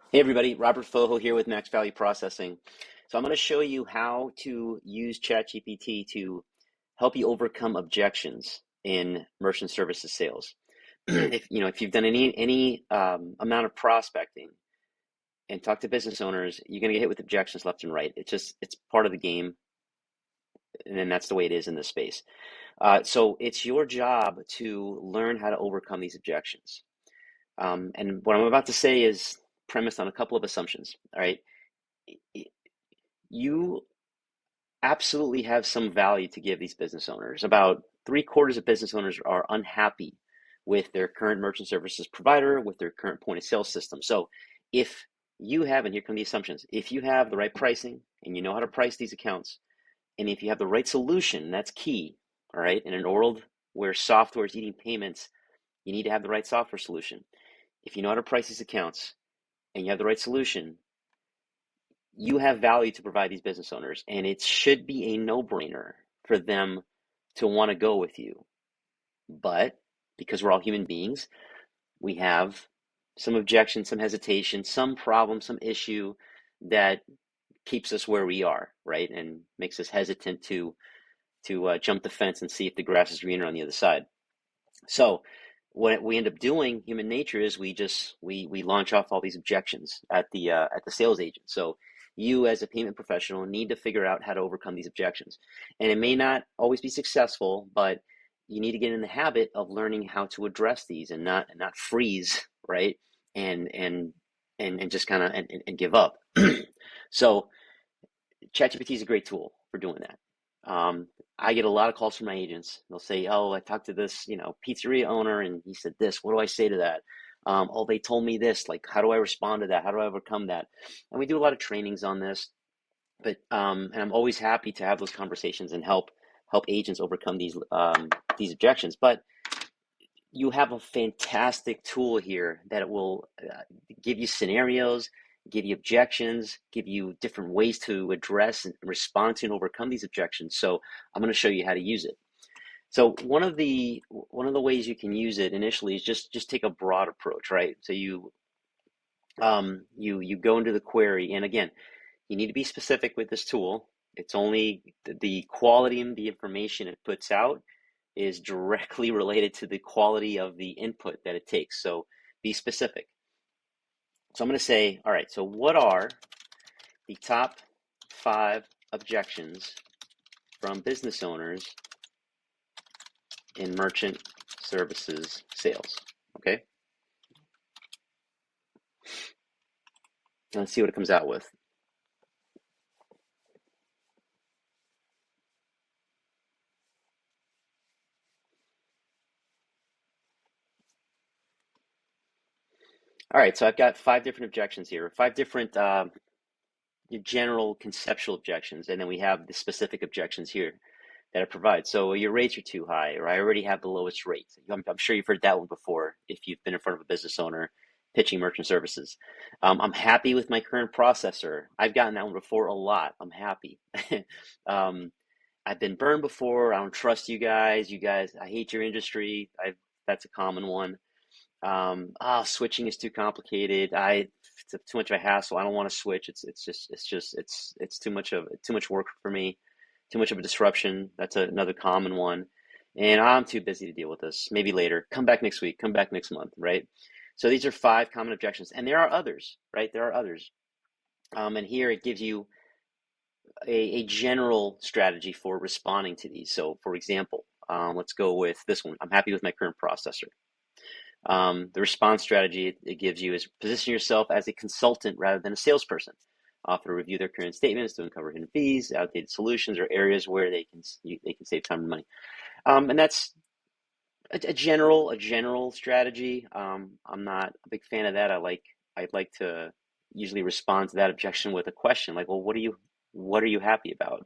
Hey everybody, Robert Foho here with Max Value Processing. So I'm going to show you how to use ChatGPT to help you overcome objections in merchant services sales. If you've done any amount of prospecting and talk to business owners, you're going to get hit with objections left and right. It's part of the game, and then that's the way it is in this space. So it's your job to learn how to overcome these objections. And what I'm about to say is premised on a couple of assumptions. All right. You absolutely have some value to give these business owners. About three-quarters of business owners are unhappy with their current merchant services provider, with their current point of sale system. So if you have, and here come the assumptions, if you have the right pricing and you know how to price these accounts, and if you have the right solution, that's key, all right? In a world where software is eating payments, you need to have the right software solution. If you know how to price these accounts and you have the right solution, you have value to provide these business owners, and it should be a no-brainer for them to want to go with you. But because we're all human beings, we have some objection, some hesitation, some problem, some issue that keeps us where we are, right? And makes us hesitant to jump the fence and see if the grass is greener on the other side. So what we end up doing, human nature, is we launch off all these objections at the sales agent. So you as a payment professional need to figure out how to overcome these objections. And it may not always be successful, but you need to get in the habit of learning how to address these and not freeze, right? And just kind of and give up. So ChatGPT is a great tool for doing that. I get a lot of calls from my agents. They'll say, "Oh, I talked to this, pizzeria owner, and he said this. What do I say to that? Oh, they told me this. Like, how do I respond to that? How do I overcome that?" And we do a lot of trainings on this. But and I'm always happy to have those conversations and help agents overcome these objections. But you have a fantastic tool here that will give you scenarios, give you objections, give you different ways to address and respond to and overcome these objections. So I'm going to show you how to use it. So one of the ways you can use it initially is just take a broad approach, right? So you go into the query, and again, you need to be specific with this tool. It's only the quality of the information it puts out is directly related to the quality of the input that it takes. So be specific. So I'm going to say, all right, so what are the top 5 objections from business owners in merchant services sales? Okay. Let's see what it comes out with. All right, so I've got 5 different objections here, 5 different general conceptual objections, and then we have the specific objections here that it provides. So your rates are too high, or I already have the lowest rates. I'm sure you've heard that one before if you've been in front of a business owner pitching merchant services. I'm happy with my current processor. I've gotten that one before a lot. I'm happy. um, I've been burned before. I don't trust you guys. I hate your industry. That's a common one. Switching is too complicated. It's too much of a hassle. I don't want to switch. It's too much work for me. Too much of a disruption. That's another common one. And I'm too busy to deal with this. Maybe later. Come back next week. Come back next month. Right. So these are 5 common objections, and there are others. Right. There are others. And here it gives you a general strategy for responding to these. So, for example, let's go with this one. I'm happy with my current processor. The response strategy it gives you is position yourself as a consultant rather than a salesperson. Offer to review their current statements to uncover hidden fees, outdated solutions, or areas where they can save time and money. And that's a general strategy. I'm not a big fan of that. I'd like to usually respond to that objection with a question like, well, what are you happy about?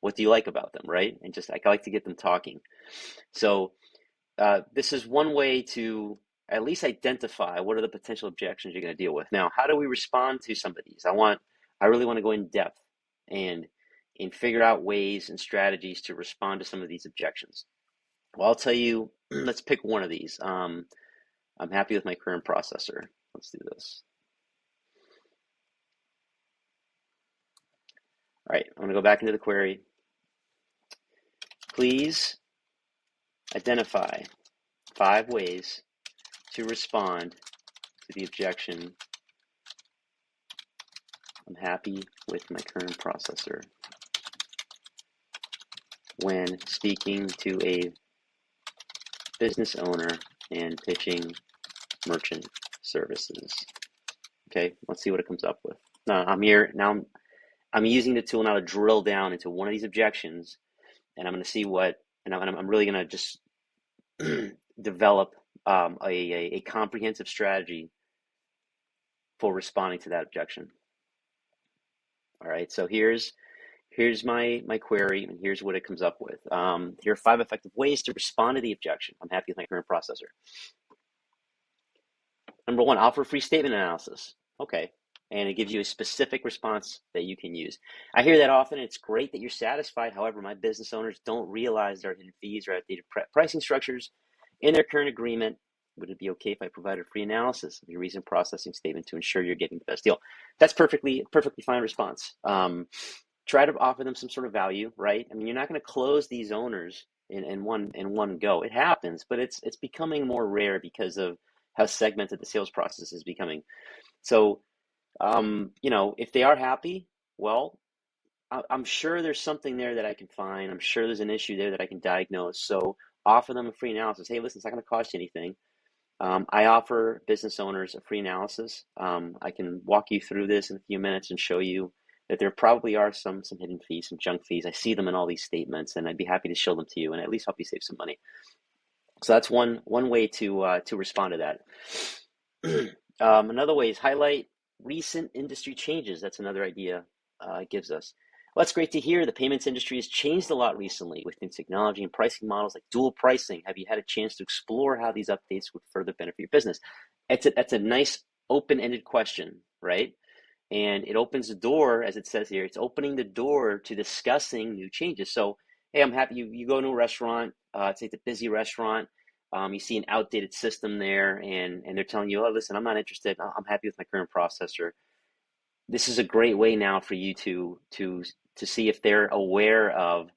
What do you like about them, right? And just I like to get them talking. So this is one way to at least identify what are the potential objections you're going to deal with. Now, how do we respond to some of these? I really want to go in depth and figure out ways and strategies to respond to some of these objections. Well, I'll tell you, let's pick one of these. I'm happy with my current processor. Let's do this. All right, I'm gonna go back into the query. Please identify 5 ways to respond to the objection. I'm happy with my current processor when speaking to a business owner and pitching merchant services. Okay, let's see what it comes up with. Now I'm here. Now I'm using the tool now to drill down into one of these objections, and I'm going to see what. And I'm really going to just develop a comprehensive strategy for responding to that objection. All right, so here's my query, and here's what it comes up with. Here are 5 effective ways to respond to the objection. I'm happy with my current processor. Number 1, offer free statement analysis. Okay, and it gives you a specific response that you can use. I hear that often. It's great that you're satisfied. However, my business owners don't realize there are hidden fees or outdated pricing structures in their current agreement. Would it be okay if I provided a free analysis of your recent processing statement to ensure you're getting the best deal? That's perfectly fine response. Try to offer them some sort of value, right? I mean, you're not going to close these owners in one go. It happens, but it's becoming more rare because of how segmented the sales process is becoming. So, if they are happy, well, I'm sure there's something there that I can find. I'm sure there's an issue there that I can diagnose. So offer them a free analysis. Hey, listen, it's not going to cost you anything. I offer business owners a free analysis. I can walk you through this in a few minutes and show you that there probably are some hidden fees, some junk fees. I see them in all these statements, and I'd be happy to show them to you and at least help you save some money. So that's one way to respond to that. Another way is highlight recent industry changes. That's another idea it gives us. Well, that's great to hear. The payments industry has changed a lot recently with new technology and pricing models like dual pricing. Have you had a chance to explore how these updates would further benefit your business? That's a nice open-ended question, right? And it opens the door, as it says here, it's opening the door to discussing new changes. So, hey, I'm happy you go to a restaurant, it's a busy restaurant, you see an outdated system there, and they're telling you, oh, listen, I'm not interested. I'm happy with my current processor. This is a great way now for you to see if they're aware of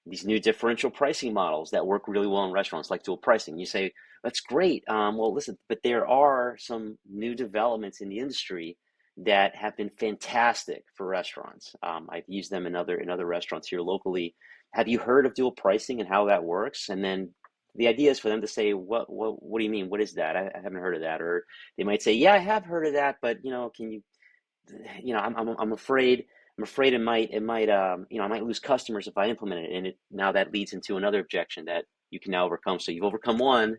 these new differential pricing models that work really well in restaurants, like dual pricing. You say, that's great. Well, listen, but there are some new developments in the industry that have been fantastic for restaurants. I've used them in other restaurants here locally. Have you heard of dual pricing and how that works? And then the idea is for them to say, what do you mean? What is that? I haven't heard of that. Or they might say, yeah, I have heard of that, but can you I'm afraid it might I might lose customers if I implement it, and now that leads into another objection that you can now overcome. So you've overcome one,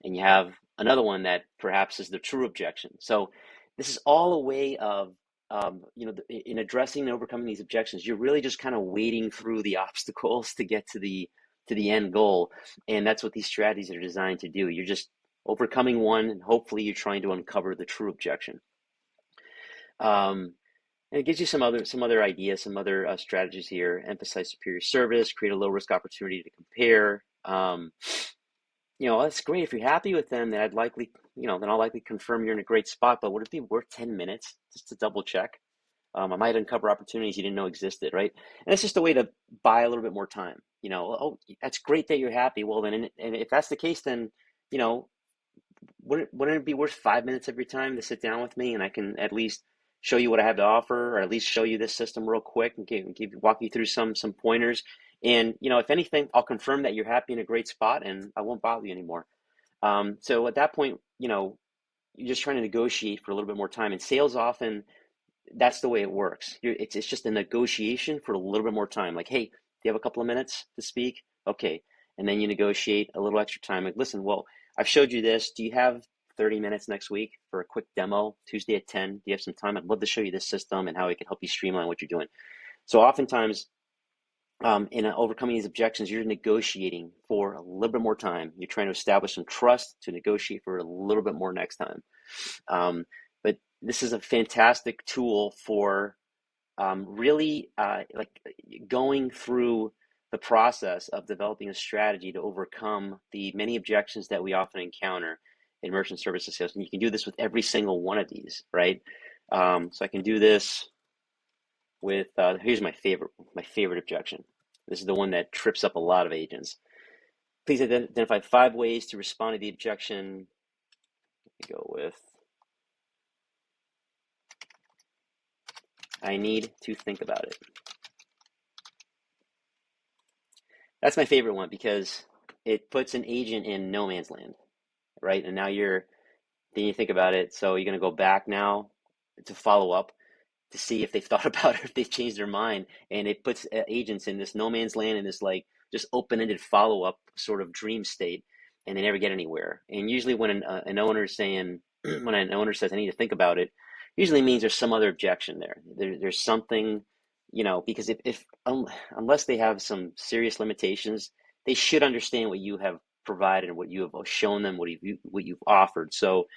and you have another one that perhaps is the true objection. So this is all a way of in addressing and overcoming these objections, you're really just kind of wading through the obstacles to get to the end goal, and that's what these strategies are designed to do. You're just overcoming one, and hopefully you're trying to uncover the true objection. And it gives you some other ideas, some other strategies here. Emphasize superior service, create a low risk opportunity to compare. That's great. If you're happy with them, then then I'll likely confirm you're in a great spot. But would it be worth 10 minutes just to double check? I might uncover opportunities you didn't know existed, right? And it's just a way to buy a little bit more time. Oh, that's great that you're happy. Well, then, and if that's the case, then wouldn't it be worth 5 minutes of your time to sit down with me, and I can at least show you what I have to offer, or at least show you this system real quick and walk you through some pointers. And if anything, I'll confirm that you're happy in a great spot, and I won't bother you anymore. So at that point, you're just trying to negotiate for a little bit more time. And sales often, that's the way it works. It's just a negotiation for a little bit more time. Like, hey, do you have a couple of minutes to speak? Okay. And then you negotiate a little extra time. Like, listen, well, I've showed you this. Do you have 30 minutes next week for a quick demo, Tuesday at 10? Do you have some time? I'd love to show you this system and how it can help you streamline what you're doing. So oftentimes, in overcoming these objections, you're negotiating for a little bit more time. You're trying to establish some trust to negotiate for a little bit more next time. But this is a fantastic tool for really going through the process of developing a strategy to overcome the many objections that we often encounter in merchant services sales. And you can do this with every single one of these, right? So I can do this with here's my favorite objection. This is the one that trips up a lot of agents. Please identify 5 ways to respond to the objection. Let me go with, I need to think about it. That's my favorite one because it puts an agent in no man's land, right? And now then you think about it. So you're going to go back now to follow up to see if they've thought about it, if they've changed their mind. And it puts agents in this no man's land, in this like just open-ended follow-up sort of dream state, and they never get anywhere. And usually when an owner is saying, when an owner says, I need to think about it, usually means there's some other objection there. There's something, because if unless they have some serious limitations, they should understand what you have provided and what you have shown them, what you've offered. So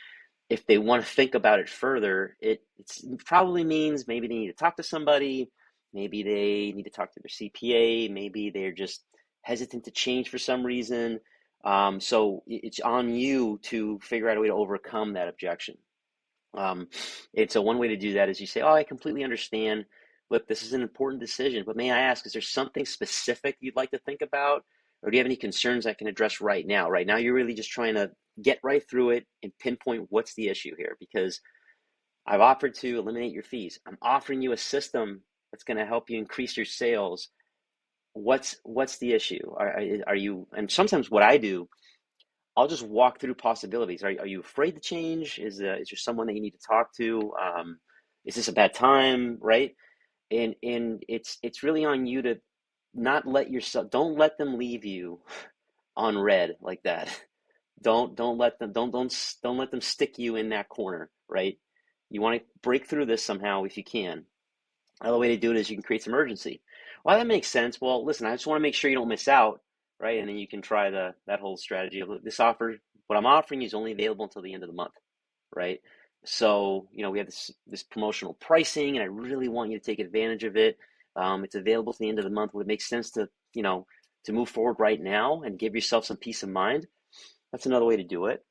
if they want to think about it further, it probably means maybe they need to talk to somebody, maybe they need to talk to their CPA, maybe they're just hesitant to change for some reason. So it's on you to figure out a way to overcome that objection. And so one way to do that is you say, oh, I completely understand. Look, this is an important decision, but may I ask, is there something specific you'd like to think about? Or do you have any concerns I can address right now? Right now, you're really just trying to get right through it and pinpoint what's the issue here, because I've offered to eliminate your fees. I'm offering you a system that's going to help you increase your sales. What's the issue? Are you, and sometimes what I do, I'll just walk through possibilities. Are you afraid to change? Is there someone that you need to talk to? Is this a bad time? Right? And it's really on you to not let yourself, don't let them leave you on red like that. Don't let them don't let them stick you in that corner, right? You want to break through this somehow if you can. Another way to do it is you can create some urgency. Well, that makes sense. Well, listen, I just want to make sure you don't miss out, right? And then you can try that whole strategy of this offer. What I'm offering you is only available until the end of the month, right? So, we have this promotional pricing, and I really want you to take advantage of it. It's available to the end of the month. Would it make sense to, to move forward right now and give yourself some peace of mind? That's another way to do it.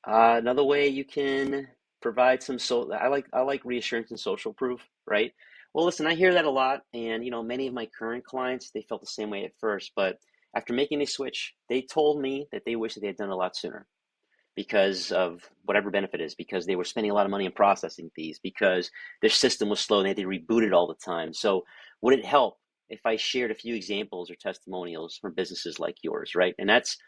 Another way you can provide I like reassurance and social proof, right? Well, listen, I hear that a lot, and many of my current clients, they felt the same way at first, but after making a switch, they told me that they wish that they had done it a lot sooner because of whatever benefit is, because they were spending a lot of money in processing fees, because their system was slow and they had to reboot it all the time. So would it help if I shared a few examples or testimonials from businesses like yours, right? And that's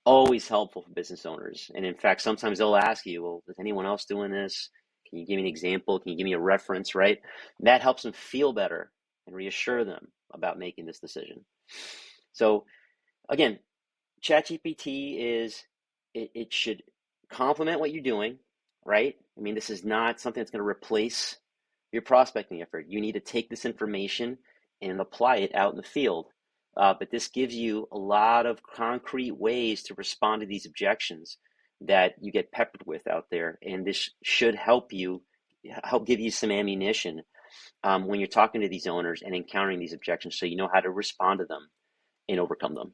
always helpful for business owners. And in fact, sometimes they'll ask you, well, is anyone else doing this? Can you give me an example? Can you give me a reference, right? That helps them feel better and reassure them about making this decision. So again, ChatGPT it should complement what you're doing, right? I mean, this is not something that's going to replace your prospecting effort. You need to take this information and apply it out in the field. But this gives you a lot of concrete ways to respond to these objections that you get peppered with out there. And this should help give you some ammunition when you're talking to these owners and encountering these objections, so you know how to respond to them and overcome them.